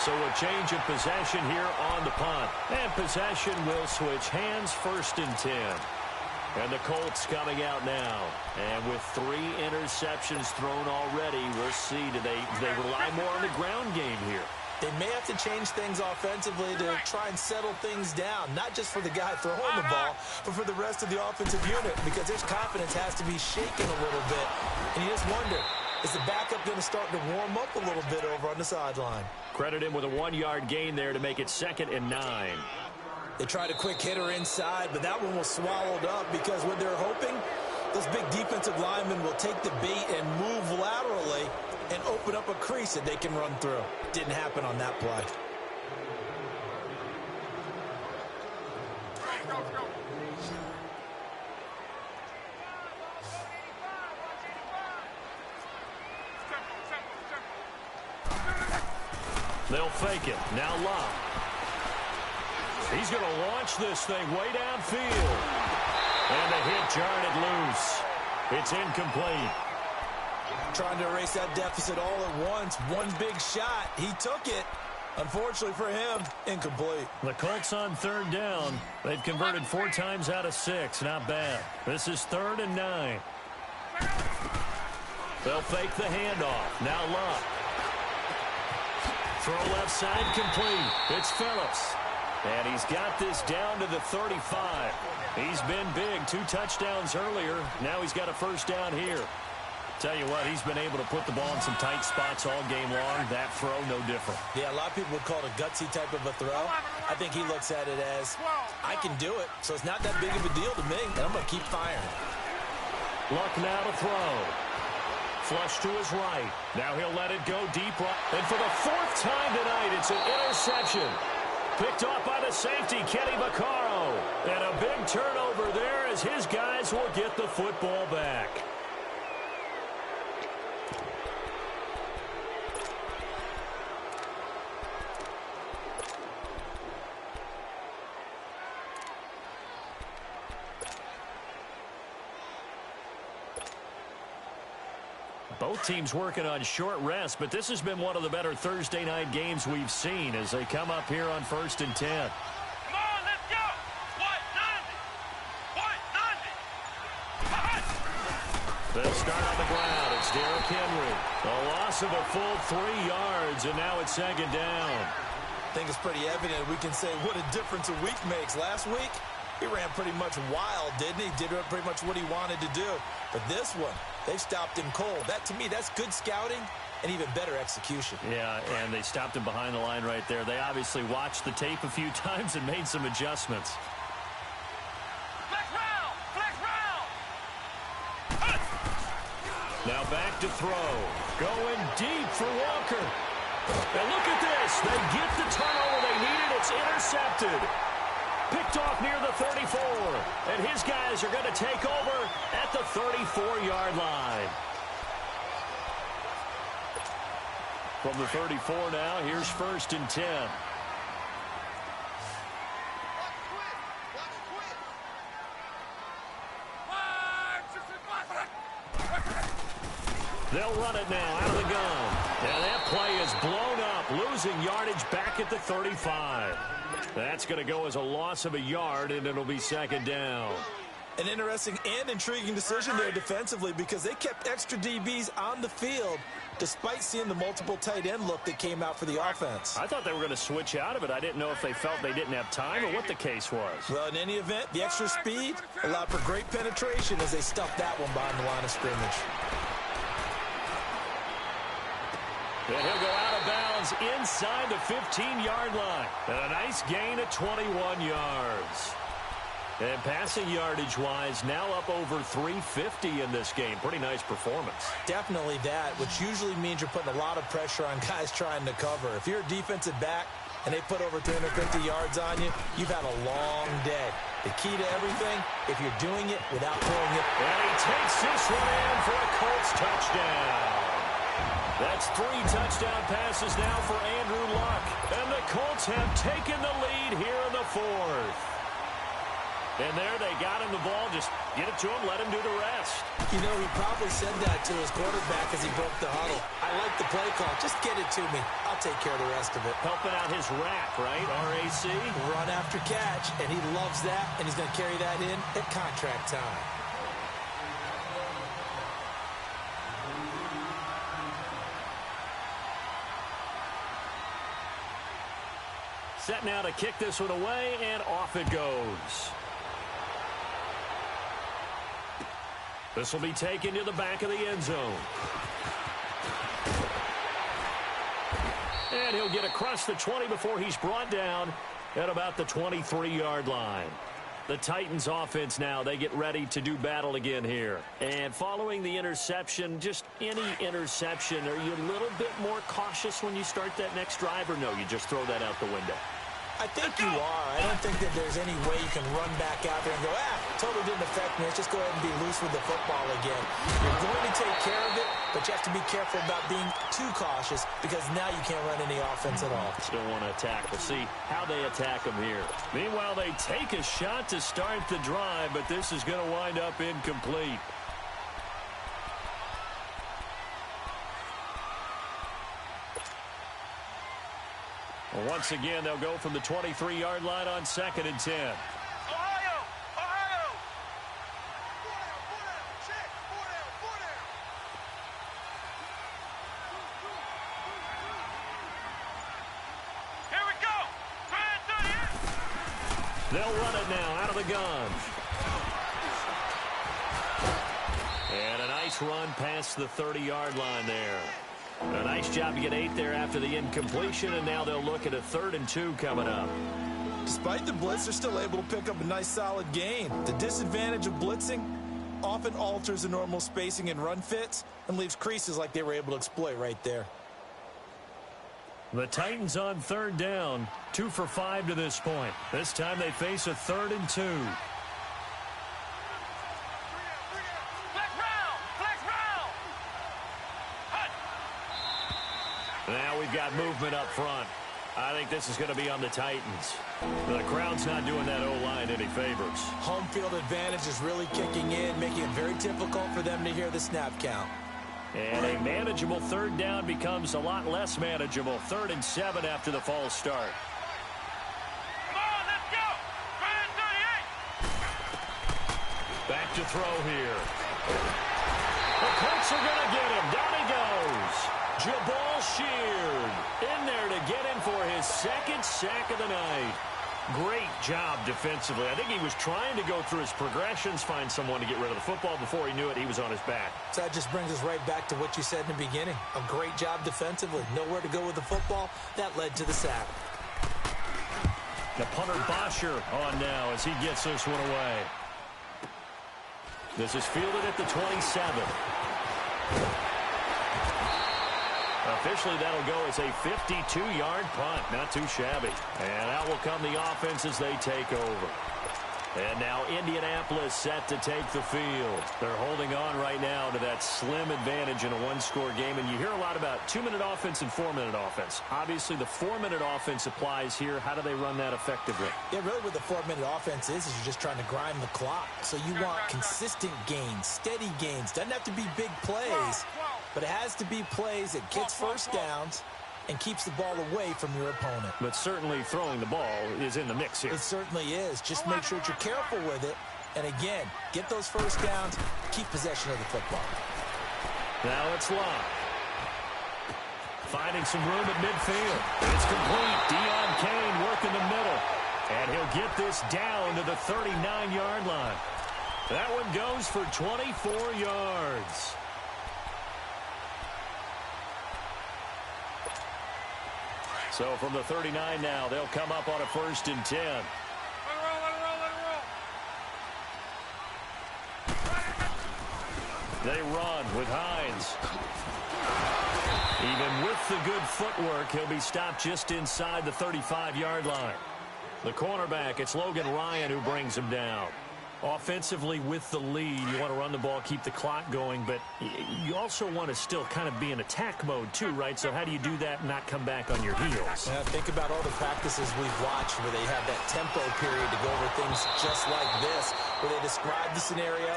So a change of possession here on the punt. And possession will switch hands, 1st and 10. And the Colts coming out now. And with 3 interceptions thrown already, we'll see, do they rely more on the ground game here? They may have to change things offensively to try and settle things down, not just for the guy throwing the ball, but for the rest of the offensive unit, because his confidence has to be shaken a little bit. And you just wonder, is the backup going to start to warm up a little bit over on the sideline? Credit him with a 1-yard gain there to make it 2nd and 9. They tried a quick hitter inside, but that one was swallowed up, because what they're hoping, those big defensive linemen will take the bait and move laterally and open up a crease that they can run through. Didn't happen on that play. They'll fake it. Now Locke. He's going to launch this thing way downfield. And the hit jarred it loose. It's incomplete. Trying to erase that deficit all at once. One big shot. He took it. Unfortunately for him, incomplete. The Colts on 3rd down. They've converted 4 times out of 6. Not bad. This is 3rd and 9. They'll fake the handoff. Now Locke. Throw left side complete. It's Phillips. And he's got this down to the 35. He's been big. 2 touchdowns earlier. Now he's got a 1st down here. Tell you what, he's been able to put the ball in some tight spots all game long. That throw, no different. Yeah, a lot of people would call it a gutsy type of a throw. I think he looks at it as, I can do it, so it's not that big of a deal to me, and I'm going to keep firing. Luck now to throw. Flush to his right. Now he'll let it go deep right. And for the 4th time tonight, it's an interception. Picked off by the safety, Kenny Vaccaro. And a big turnover there as his guys will get the football back. Both teams working on short rest, but this has been one of the better Thursday night games we've seen as they come up here on 1st and 10. Come on, let's go. White 90. They'll start on the ground. It's Derrick Henry. A loss of a full 3 yards, and now it's 2nd down. I think it's pretty evident. We can say what a difference a week makes. Last week, he ran pretty much wild, didn't he? Did pretty much what he wanted to do. But this one, they've stopped him cold. That, to me, that's good scouting and even better execution. Yeah, and they stopped him behind the line right there. They obviously watched the tape a few times and made some adjustments. Flex round. Flex round. Now back to throw. Going deep for Walker. And look at this. They get the turnover they needed. It's intercepted. Picked off near the 34. And his guys are going to take over at the 34-yard line. From the 34 now, here's 1st and 10. They'll run it now out of the gun. And that play is blown up, losing yardage back at the 35. That's going to go as a loss of a yard, and it'll be 2nd down. An interesting and intriguing decision there defensively because they kept extra DBs on the field despite seeing the multiple tight end look that came out for the offense. I thought they were going to switch out of it. I didn't know if they felt they didn't have time or what the case was. Well, in any event, the extra speed allowed for great penetration as they stuffed that one behind the line of scrimmage. And he'll go out of bounds inside the 15-yard line. And a nice gain of 21 yards. And passing yardage-wise, now up over 350 in this game. Pretty nice performance. Definitely that, which usually means you're putting a lot of pressure on guys trying to cover. If you're a defensive back and they put over 350 yards on you, you've had a long day. The key to everything, if you're doing it without throwing it. And he takes this one in for a Colts touchdown. That's 3 touchdown passes now for Andrew Luck. And the Colts have taken the lead here in the 4th. And there they got him the ball. Just get it to him, let him do the rest. You know, he probably said that to his quarterback as he broke the huddle. I like the play call. Just get it to me. I'll take care of the rest of it. Helping out his rack, right? RAC. Run after catch, and he loves that, and he's going to carry that in at contract time. Set now to kick this one away, and off it goes. This will be taken to the back of the end zone. And he'll get across the 20 before he's brought down at about the 23-yard line. The Titans offense now, they get ready to do battle again here. And following the interception, just any interception, are you a little bit more cautious when you start that next drive, or no, you just throw that out the window? I think you are. I don't think that there's any way you can run back out there and go, totally didn't affect me. Let's just go ahead and be loose with the football again. You're going to take care of it, but you have to be careful about being too cautious because now you can't run any offense at all. Still want to attack. We'll see how they attack them here. Meanwhile, they take a shot to start the drive, but this is going to wind up incomplete. Well, once again, they'll go from the 23-yard line on 2nd and 10. Ohio! Here we go! They'll run it now out of the gun. And a nice run past the 30-yard line there. A nice job to get 8 there after the incompletion, and now they'll look at a 3rd and 2 coming up. Despite the blitz, they're still able to pick up a nice solid gain. The disadvantage of blitzing often alters the normal spacing and run fits and leaves creases like they were able to exploit right there. The Titans on 3rd down, 2 for 5 to this point. This time they face a 3rd and 2. Now we've got movement up front. I think this is going to be on the Titans. The crowd's not doing that O-line any favors. Home field advantage is really kicking in, making it very difficult for them to hear the snap count. And a manageable third down becomes a lot less manageable. 3rd and 7 after the false start. Come on, let's go. Try 38. Back to throw here. The Colts are going to get him. Down he goes. Jabal Sheard in there to get him for his 2nd sack of the night. Great job defensively. I think he was trying to go through his progressions, find someone to get rid of the football. Before he knew it, he was on his back. So that just brings us right back to what you said in the beginning. A great job defensively. Nowhere to go with the football. That led to the sack. The punter Bosher on now as he gets this one away. This is fielded at the 27. Officially, that'll go as a 52-yard punt. Not too shabby. And out will come the offense as they take over. And now Indianapolis set to take the field. They're holding on right now to that slim advantage in a one-score game. And you hear a lot about 2-minute offense and 4-minute offense. Obviously, the 4-minute offense applies here. How do they run that effectively? Yeah, really what the 4-minute offense is you're just trying to grind the clock. So you want consistent gains, steady gains. Doesn't have to be big plays, but it has to be plays that gets first downs and keeps the ball away from your opponent. But certainly throwing the ball is in the mix here. It certainly is. Just make sure that you're careful with it. And again, get those first downs, keep possession of the football. Now it's Locke. Finding some room at midfield. It's complete. Deion Kane working the middle. And he'll get this down to the 39-yard line. That one goes for 24 yards. So from the 39 now, they'll come up on a 1st and 10. Let it roll, let it roll, let it roll. They run with Hines. Even with the good footwork, he'll be stopped just inside the 35-yard line. The cornerback, it's Logan Ryan who brings him down. Offensively, with the lead, you want to run the ball, keep the clock going, but you also want to still kind of be in attack mode too, right? So how do you do that and not come back on your heels? Yeah, think about all the practices we've watched where they have that tempo period to go over things just like this, where they describe the scenario,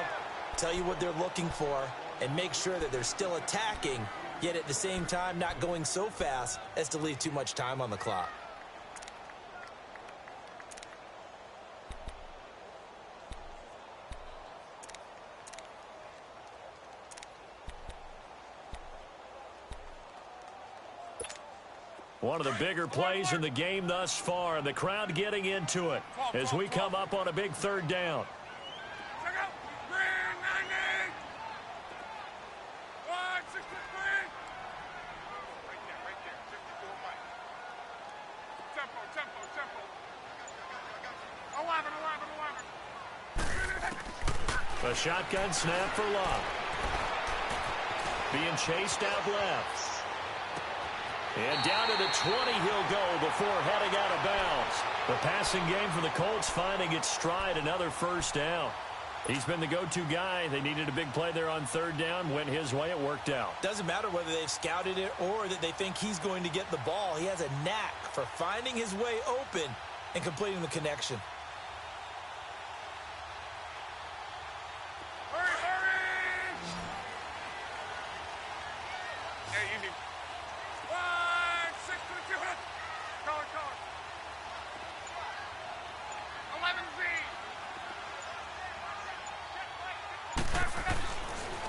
tell you what they're looking for, and make sure that they're still attacking, yet at the same time not going so fast as to leave too much time on the clock. One of the bigger plays in the game thus far. The crowd getting into it as we come up on a big 3rd down. Check out. Green 90. 163. Right there. 54 Mike. Tempo. 11. A shotgun snap for Locke. Being chased out left. And down to the 20 he'll go before heading out of bounds. The passing game for the Colts finding its stride, another 1st down. He's been the go-to guy. They needed a big play there on 3rd down. Went his way, it worked out. Doesn't matter whether they've scouted it or that they think he's going to get the ball. He has a knack for finding his way open and completing the connection. Hurry. Hey, you need 162. Call it. 11Z.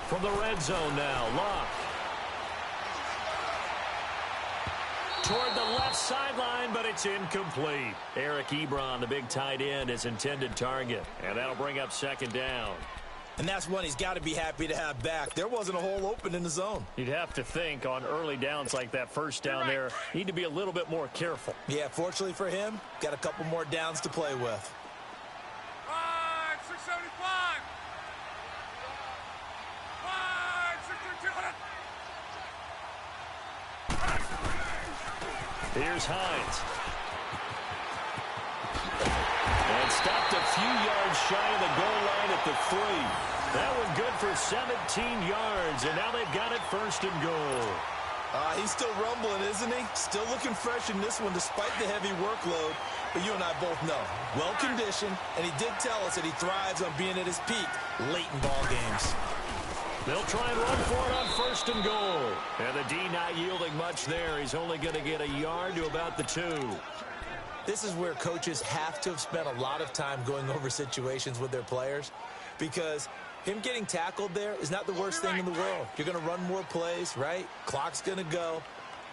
From the red zone now, Locke. Toward the left sideline, but it's incomplete. Eric Ebron, the big tight end, is intended target. And that'll bring up 2nd down. And that's one he's got to be happy to have back. There wasn't a hole open in the zone. You'd have to think on early downs like that 1st down there, need to be a little bit more careful. Yeah, fortunately for him, got a couple more downs to play with. 675. 162. Here's Hines. And stopped a few yards shy of the goal line at the 3. That one good for 17 yards, and now they've got it 1st and goal. He's still rumbling, isn't he? Still looking fresh in this one despite the heavy workload. But you and I both know, well-conditioned, and he did tell us that he thrives on being at his peak late in ball games. They'll try and run for it on 1st and goal. And the D not yielding much there. He's only going to get a yard to about the 2. This is where coaches have to have spent a lot of time going over situations with their players, because him getting tackled there is not the worst thing in the world. You're going to run more plays, right? Clock's going to go.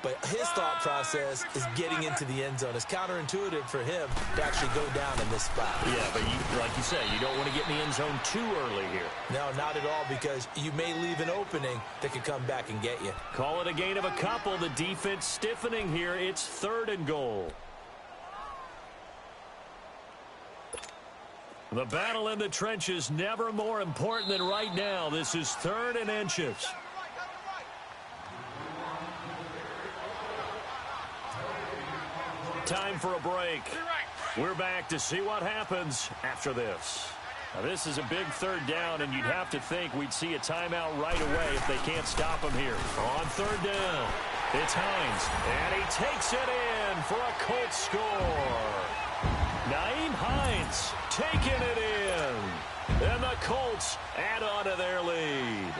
But his thought process is getting into the end zone. It's counterintuitive for him to actually go down in this spot. Yeah, but like you say, you don't want to get in the end zone too early here. No, not at all, because you may leave an opening that could come back and get you. Call it a gain of a couple. The defense stiffening here. It's 3rd and goal. The battle in the trenches never more important than right now. This is 3rd and inches. Time for a break. We're back to see what happens after this. Now, this is a big 3rd down, and you'd have to think we'd see a timeout right away if they can't stop him here. On 3rd down, it's Hines, and he takes it in for a Colts score. Nyheim Hines taking it in, and the Colts add on to their lead.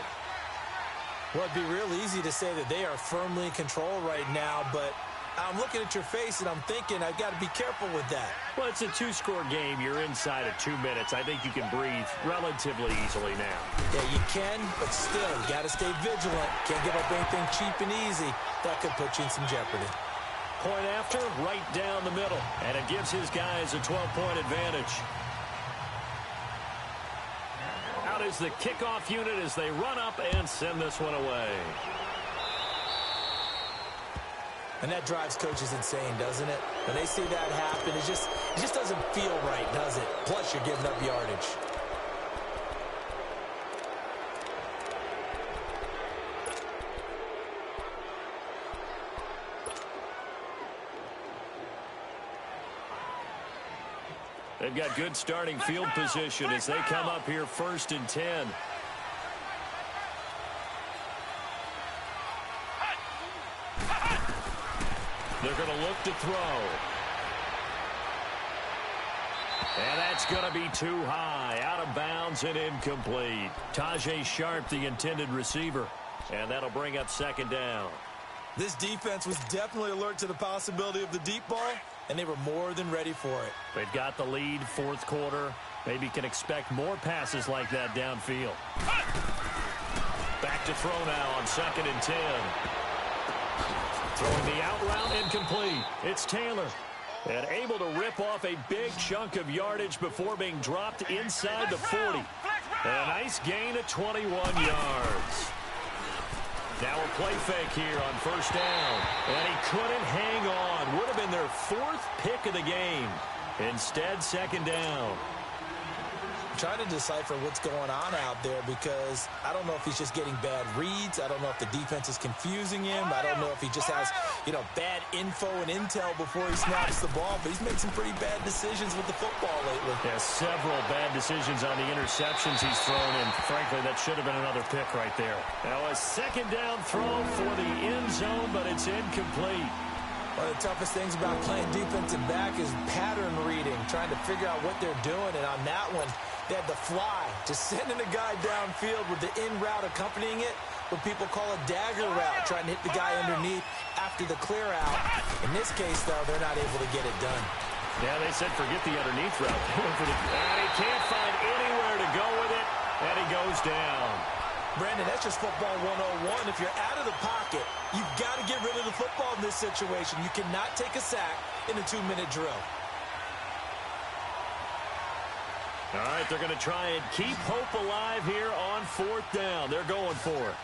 Well, it'd be real easy to say that they are firmly in control right now, but I'm looking at your face, and I'm thinking I've got to be careful with that. Well, it's a 2-score game. You're inside of 2 minutes. I think you can breathe relatively easily now. Yeah, you can, but still, you got to stay vigilant. Can't give up anything cheap and easy. That could put you in some jeopardy. Point after, right down the middle, and it gives his guys a 12-point advantage. Out is the kickoff unit as they run up and send this one away. And that drives coaches insane, doesn't it? When they see that happen, it just doesn't feel right, does it? Plus, you're giving up yardage. They've got good starting field position as they come up here 1st and 10. They're going to look to throw. And that's going to be too high. Out of bounds and incomplete. Tajay Sharp, the intended receiver. And that'll bring up 2nd down. This defense was definitely alert to the possibility of the deep ball, and they were more than ready for it. They've got the lead, 4th quarter. Maybe can expect more passes like that downfield. Back to throw now on 2nd and 10. Throwing the out route, incomplete. It's Taylor. And able to rip off a big chunk of yardage before being dropped inside the 40. And a nice gain of 21 yards. Now a play fake here on 1st down. And he couldn't hang on. Would have been their 4th pick of the game. Instead, 2nd down. I'm trying to decipher what's going on out there, because I don't know if he's just getting bad reads. I don't know if the defense is confusing him. I don't know if he just has, bad info and intel before he snaps the ball. But he's made some pretty bad decisions with the football lately. Yeah, several bad decisions on the interceptions he's thrown, and frankly, that should have been another pick right there. Now a 2nd down throw for the end zone, but it's incomplete. One of the toughest things about playing defensive back is pattern reading, trying to figure out what they're doing. And on that one, they had the fly, just sending a guy downfield with the in route accompanying it, what people call a dagger route, trying to hit the guy underneath after the clear out. In this case, though, they're not able to get it done. Yeah, they said forget the underneath route. And he can't find anywhere to go with it, and he goes down. Brandon, that's just football 101. If you're out of the pocket, you've got to get rid of the football in this situation. You cannot take a sack in a 2-minute drill. All right, they're going to try and keep hope alive here on 4th down. They're going for it.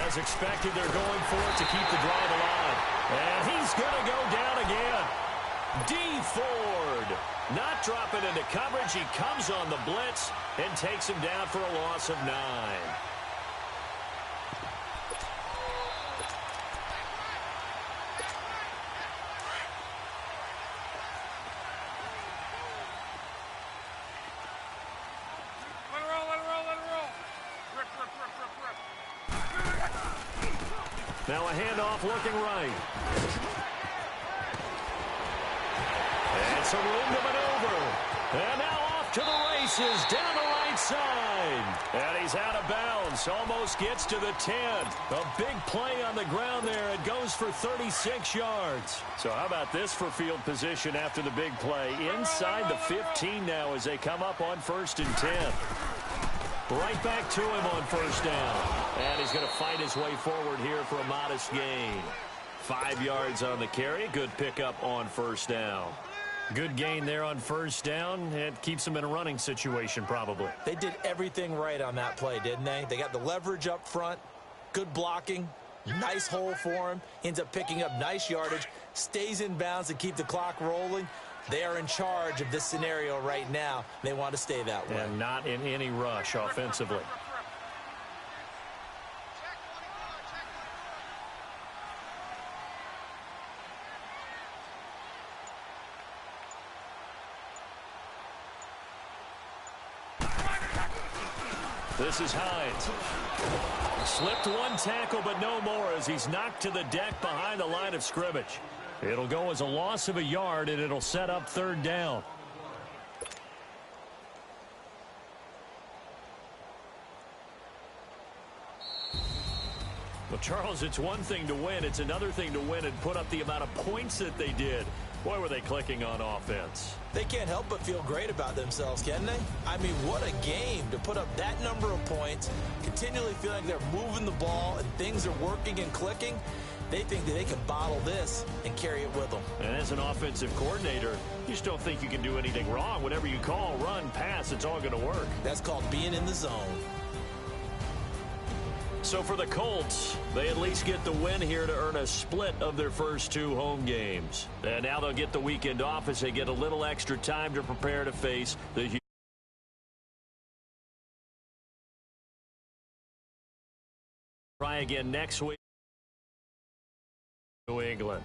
As expected, they're going for it to keep the drive alive. And he's going to go down again. D. Ford not dropping into coverage. He comes on the blitz and takes him down for a loss of 9. Now a handoff looking right. And some room to maneuver. And now off to the races down the right inside. And he's out of bounds. Almost gets to the 10. A big play on the ground there. It goes for 36 yards. So how about this for field position after the big play? Inside the 15 now as they come up on 1st and 10. Right back to him on 1st down. And he's going to fight his way forward here for a modest gain. 5 yards on the carry. Good pickup on 1st down. Good gain there on 1st down. It keeps them in a running situation probably. They did everything right on that play, didn't they? They got the leverage up front, good blocking, nice hole for him, ends up picking up nice yardage, stays in bounds to keep the clock rolling. They are in charge of this scenario right now. They want to stay that way. And not in any rush offensively. This is Hines. Slipped one tackle, but no more as he's knocked to the deck behind the line of scrimmage. It'll go as a loss of a yard, and it'll set up 3rd down. Well, Charles, it's one thing to win. It's another thing to win and put up the amount of points that they did. Boy, were they clicking on offense. They can't help but feel great about themselves, can they? I mean, what a game to put up that number of points, continually feeling they're moving the ball and things are working and clicking. They think that they can bottle this and carry it with them. And as an offensive coordinator, you just don't think you can do anything wrong. Whatever you call, run, pass, it's all going to work. That's called being in the zone. So for the Colts, they at least get the win here to earn a split of their first 2 home games. And now they'll get the weekend off as they get a little extra time to prepare to face the try again next week. New England.